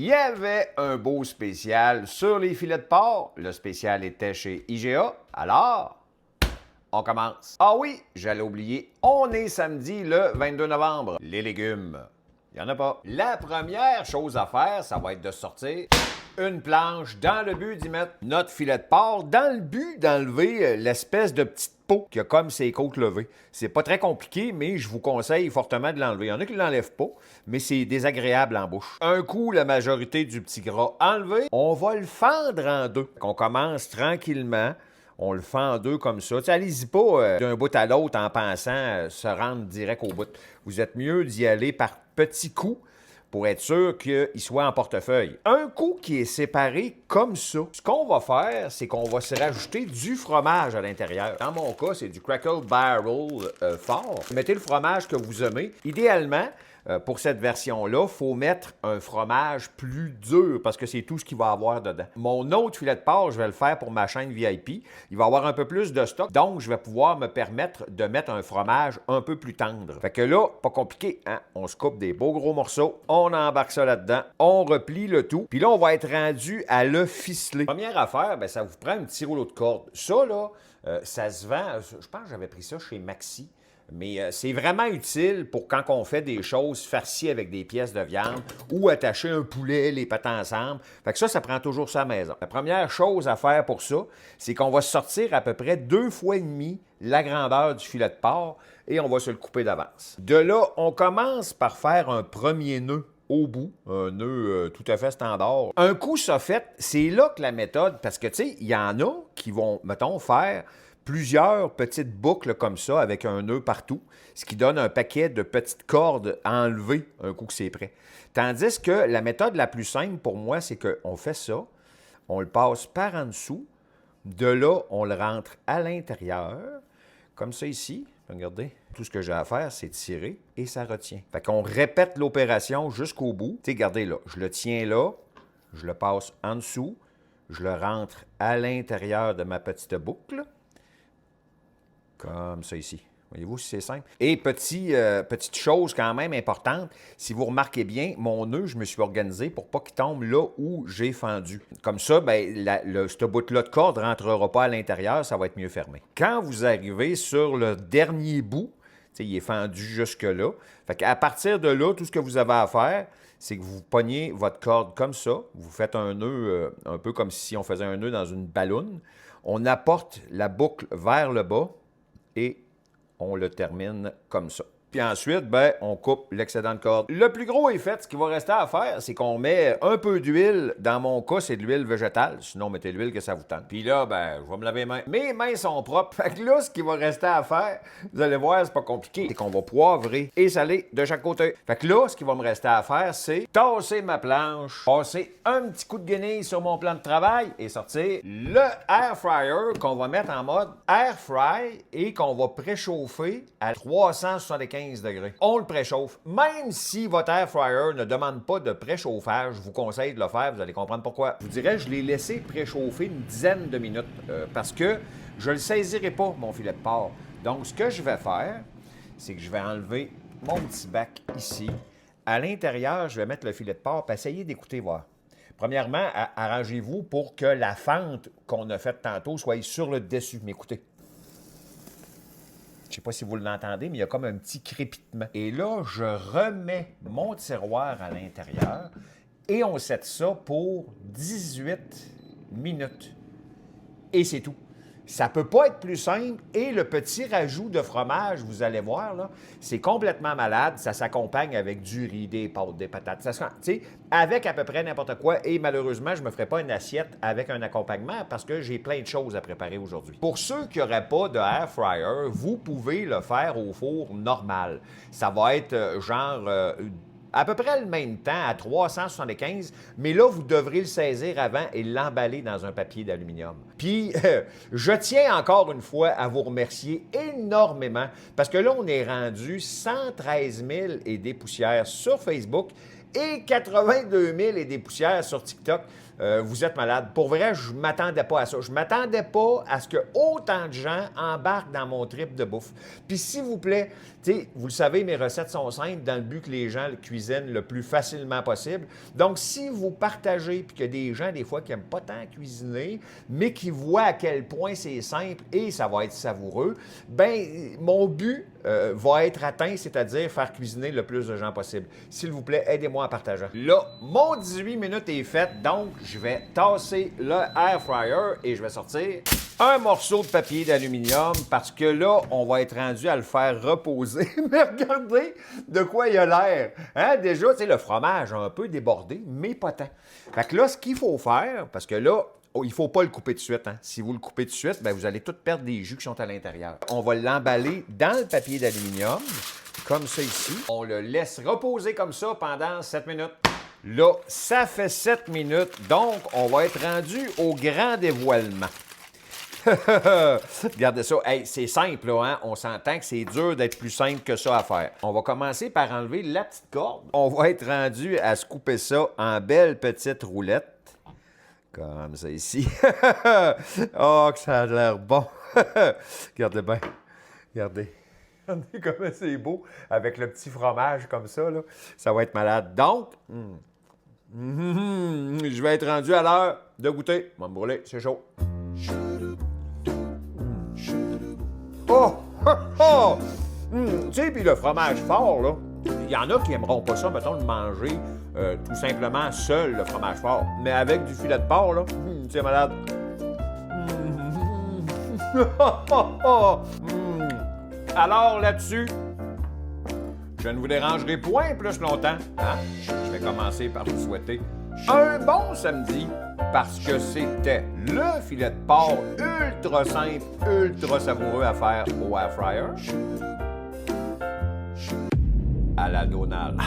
Il y avait un beau spécial sur les filets de porc. Le spécial était chez IGA. Alors, on commence. Ah oui, j'allais oublier, on est samedi le 22 novembre. Les légumes, il n'y en a pas. La première chose à faire, ça va être de sortir une planche dans le but d'y mettre notre filet de porc, dans le but d'enlever l'espèce de petite peau qui a comme ses côtes levées. C'est pas très compliqué, mais je vous conseille fortement de l'enlever. Il y en a qui ne l'enlèvent pas, mais c'est désagréable en bouche. Un coup, la majorité du petit gras enlevé, on va le fendre en deux. On commence tranquillement. On le fend en deux comme ça. Allez-y pas d'un bout à l'autre en pensant se rendre direct au bout. Vous êtes mieux d'y aller par petits coups pour être sûr qu'il soit en portefeuille. Un coup qui est séparé comme ça, ce qu'on va faire, c'est qu'on va se rajouter du fromage à l'intérieur. Dans mon cas, c'est du Crackle Barrel fort. Mettez le fromage que vous aimez. Idéalement, pour cette version-là, il faut mettre un fromage plus dur parce que c'est tout ce qu'il va y avoir dedans. Mon autre filet de porc, je vais le faire pour ma chaîne VIP. Il va avoir un peu plus de stock, donc je vais pouvoir me permettre de mettre un fromage un peu plus tendre. Fait que là, pas compliqué, hein? On se coupe des beaux gros morceaux, on embarque ça là-dedans, on replie le tout, puis là, on va être rendu à le ficeler. Première affaire, ça vous prend un petit rouleau de corde. Ça, là, ça se vend, je pense que j'avais pris ça chez Maxi. Mais c'est vraiment utile pour quand on fait des choses farcies avec des pièces de viande ou attacher un poulet, les pâtes ensemble. Fait que ça prend toujours ça à la maison. La première chose à faire pour ça, c'est qu'on va sortir à peu près 2 fois et demi la grandeur du filet de porc et on va se le couper d'avance. De là, on commence par faire un premier nœud au bout, un nœud tout à fait standard. Un coup ça fait, c'est là que la méthode, parce que tu sais, il y en a qui vont, mettons, faire plusieurs petites boucles comme ça avec un nœud partout, ce qui donne un paquet de petites cordes enlevées un coup que c'est prêt. Tandis que la méthode la plus simple pour moi, c'est qu'on fait ça, on le passe par en dessous, de là, on le rentre à l'intérieur, comme ça ici. Regardez, tout ce que j'ai à faire, c'est tirer et ça retient. Fait qu'on répète l'opération jusqu'au bout. Tu sais, regardez là, je le tiens là, je le passe en dessous, je le rentre à l'intérieur de ma petite boucle, comme ça ici. Voyez-vous si c'est simple? Et petite chose quand même importante, si vous remarquez bien, mon nœud, je me suis organisé pour pas qu'il tombe là où j'ai fendu. Comme ça, ce bout-là de corde ne rentrera pas à l'intérieur, ça va être mieux fermé. Quand vous arrivez sur le dernier bout, il est fendu jusque-là. Fait qu'à partir de là, tout ce que vous avez à faire, c'est que vous pognez votre corde comme ça, vous faites un nœud un peu comme si on faisait un nœud dans une balloune. On apporte la boucle vers le bas, et on le termine comme ça. Puis ensuite, on coupe l'excédent de corde. Le plus gros est fait. Ce qui va rester à faire, c'est qu'on met un peu d'huile. Dans mon cas, c'est de l'huile végétale. Sinon, mettez l'huile que ça vous tente. Puis là, je vais me laver les mains. Mes mains sont propres. Fait que là, ce qui va rester à faire, vous allez voir, c'est pas compliqué. C'est qu'on va poivrer et saler de chaque côté. Fait que là, ce qui va me rester à faire, c'est tasser ma planche, passer un petit coup de guenille sur mon plan de travail et sortir le air fryer qu'on va mettre en mode air fry et qu'on va préchauffer à 375 degrés. On le préchauffe. Même si votre air fryer ne demande pas de préchauffage, je vous conseille de le faire, vous allez comprendre pourquoi. Je vous dirais, je l'ai laissé préchauffer une dizaine de minutes parce que je ne le saisirai pas, mon filet de porc. Donc, ce que je vais faire, c'est que je vais enlever mon petit bac ici. À l'intérieur, je vais mettre le filet de porc et essayer d'écouter voir. Premièrement, arrangez-vous pour que la fente qu'on a faite tantôt soit sur le dessus. Mais écoutez. Je ne sais pas si vous l'entendez, mais il y a comme un petit crépitement. Et là, je remets mon tiroir à l'intérieur et on set ça pour 18 minutes. Et c'est tout. Ça ne peut pas être plus simple. Et le petit rajout de fromage, vous allez voir, là, c'est complètement malade. Ça s'accompagne avec du riz, des pâtes, des patates. Ça, avec à peu près n'importe quoi. Et malheureusement, je ne me ferai pas une assiette avec un accompagnement parce que j'ai plein de choses à préparer aujourd'hui. Pour ceux qui n'auraient pas de air fryer, vous pouvez le faire au four normal. Ça va être à peu près le même temps, à 375, mais là, vous devrez le saisir avant et l'emballer dans un papier d'aluminium. Puis, je tiens encore une fois à vous remercier énormément, parce que là, on est rendu 113 000 et des poussières sur Facebook et 82 000 et des poussières sur TikTok. Vous êtes malade. Pour vrai, je ne m'attendais pas à ça. Je ne m'attendais pas à ce que autant de gens embarquent dans mon trip de bouffe. Puis s'il vous plaît, vous le savez, mes recettes sont simples dans le but que les gens le cuisinent le plus facilement possible. Donc, si vous partagez, puis qu'il y a des gens, des fois, qui n'aiment pas tant cuisiner, mais qui voient à quel point c'est simple et ça va être savoureux, bien, mon but va être atteint, c'est-à-dire faire cuisiner le plus de gens possible. S'il vous plaît, aidez-moi à partager. Là, mon 18 minutes est fait, donc je vais tasser le air fryer et je vais sortir un morceau de papier d'aluminium parce que là, on va être rendu à le faire reposer. Mais regardez de quoi il a l'air. Hein? Déjà, tu sais, le fromage a un peu débordé, mais pas tant. Fait que là, ce qu'il faut faire, parce que là, il ne faut pas le couper de suite. Hein? Si vous le coupez de suite, bien, vous allez tout perdre des jus qui sont à l'intérieur. On va l'emballer dans le papier d'aluminium, comme ça ici. On le laisse reposer comme ça pendant 7 minutes. Là, ça fait 7 minutes, donc on va être rendu au grand dévoilement. Regardez ça. Hey, c'est simple, là, hein? On s'entend que c'est dur d'être plus simple que ça à faire. On va commencer par enlever la petite corde. On va être rendu à se couper ça en belles petites roulettes. Comme ça ici. Oh, que ça a l'air bon. Regardez bien. Regardez. Regardez comment c'est beau. Avec le petit fromage comme ça, là. Ça va être malade. Donc, je vais être rendu à l'heure de goûter. Je vais me brûler, c'est chaud. Oh! Oh! Tu sais, puis le fromage fort, là, il y en a qui n'aimeront pas ça, mettons, de manger tout simplement seul, le fromage fort. Mais avec du filet de porc, là, c'est malade. Alors, là-dessus, je ne vous dérangerai point plus longtemps. Hein? Je vais commencer par vous souhaiter un bon samedi parce que c'était le filet de porc ultra simple, ultra savoureux à faire au air fryer. À la Donald.